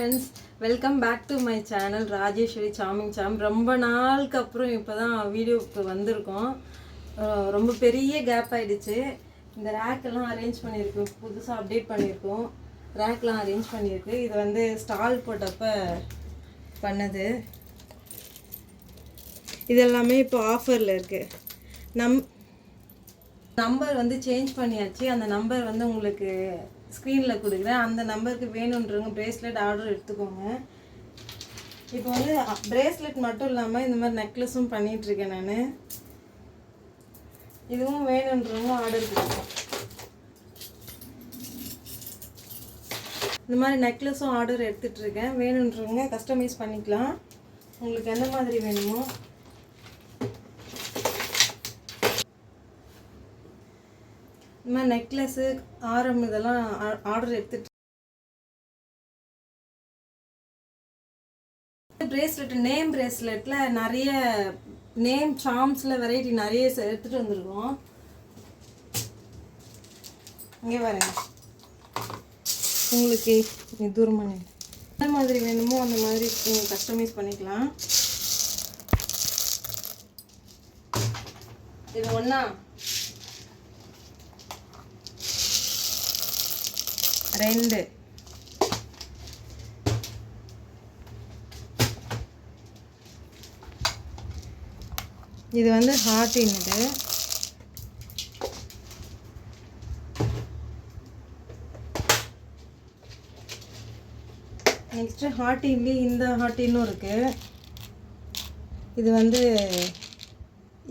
Friends, welcome back to my channel Rajeshwari சாமிங் சாம். ரொம்ப நாளுக்கு அப்புறம் இப்போ தான் வீடியோவுக்கு வந்திருக்கோம். ரொம்ப பெரிய கேப் ஆகிடுச்சு. இந்த ரேக்கெல்லாம் அரேஞ்ச் பண்ணியிருக்கோம், புதுசாக அப்டேட் பண்ணியிருக்கோம். ரேக்லாம் அரேஞ்ச் பண்ணியிருக்கு. இது வந்து ஸ்டால் போட்டப்போ பண்ணது. இதெல்லாமே இப்போ ஆஃபரில் இருக்குது. நம்பர் வந்து சேஞ்ச் பண்ணியாச்சு. அந்த நம்பர் வந்து உங்களுக்கு ஸ்க்ரீனில் கொடுக்குறேன். அந்த நம்பருக்கு வேணுன்றவங்க பிரேஸ்லெட் ஆர்டர் எடுத்துக்கோங்க. இப்போ வந்து பிரேஸ்லெட் மட்டும் இல்லாமல் இந்த மாதிரி நெக்லஸும் பண்ணிகிட்ருக்கேன் நான். இதுவும் வேணுன்றவங்க ஆர்டர் கொடுக்கலாம். இந்த மாதிரி நெக்லஸும் ஆர்டர் எடுத்துகிட்ருக்கேன். வேணுன்றவங்க கஸ்டமைஸ் பண்ணிக்கலாம். உங்களுக்கு எந்த மாதிரி வேணுமோ. இந்த மாதிரி நெக்லஸ்ஸு, ஆரம் இதெல்லாம் ஆர்டர் எடுத்துட்டு பிரேஸ்லெட், நேம் பிரேஸ்லெட்டில் நிறைய நேம் சார்ம்ஸில் வெரைட்டி நிறைய எடுத்துகிட்டு வந்துருக்கோம். இங்கே பாருங்க, உங்களுக்கு தூரமான எந்த மாதிரி வேணுமோ அந்த மாதிரி நீங்கள் கஸ்டமைஸ் பண்ணிக்கலாம். இது ஒன்றா 2 இது வந்து ஹார்டின். இது நெக்ஸ்ட்டு ஹார்டின்லேயே இந்த ஹார்டின்னும் இருக்குது. இது வந்து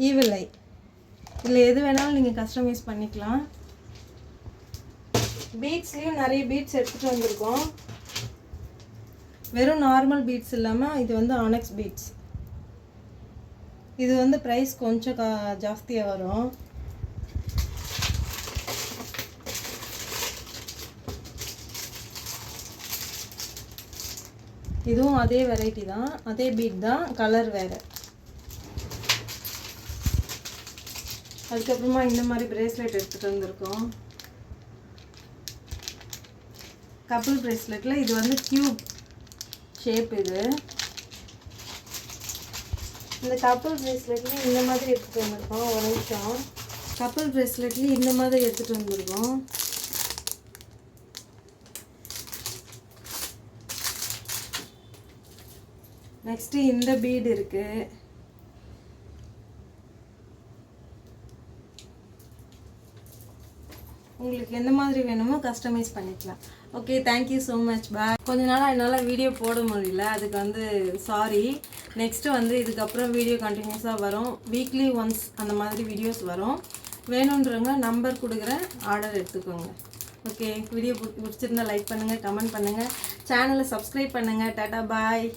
ஈவில் ஐ. இதில் எது வேணாலும் நீங்கள் கஸ்டமைஸ் பண்ணிக்கலாம். பீட்ஸ்லேயும் நிறைய பீட்ஸ் எடுத்துகிட்டு வந்திருக்கோம். வெறும் நார்மல் பீட்ஸ் இல்லாமல் இது வந்து ஆனக்ஸ் பீட்ஸ். இது வந்து ப்ரைஸ் கொஞ்சம் ஜாஸ்தியாக வரும். இதுவும் அதே வெரைட்டி தான், அதே பீட் தான், கலர் வேறு. அதுக்கப்புறமா இந்த மாதிரி பிரேஸ்லெட் எடுத்துகிட்டு வந்திருக்கோம். கப்புள் பிரேஸ்லெட்டில் இது வந்து கியூப் ஷேப். இது இந்த கப்புள் பிரேஸ்லெட்லேயும் இந்த மாதிரி எடுத்துகிட்டு வந்திருக்கோம். ஒரு நிமிஷம். கப்புள் பிரேஸ்லெட்லேயும் இந்த மாதிரி எடுத்துகிட்டு வந்திருக்கோம். நெக்ஸ்ட்டு இந்த பீடு இருக்குது. உங்களுக்கு எந்த மாதிரி வேணுமோ கஸ்டமைஸ் பண்ணிக்கலாம். Okay, thank you so much. Bye. கொஞ்ச நாளாக என்னால் வீடியோ போட முடியல, அதுக்கு வந்து சாரி. நெக்ஸ்ட்டு வந்து இதுக்கப்புறம் வீடியோ கண்டினியூஸாக வரும். வீக்லி ஒன்ஸ் அந்த மாதிரி வீடியோஸ் வரும். வேணுன்றவங்க நம்பர் கொடுக்குறேன், ஆர்டர் எடுத்துக்கோங்க. ஓகே, வீடியோ பிடிச்சிருந்தா லைக் பண்ணுங்கள், கமெண்ட் பண்ணுங்கள், சேனலை சப்ஸ்கிரைப் பண்ணுங்கள். டாடா, பாய்.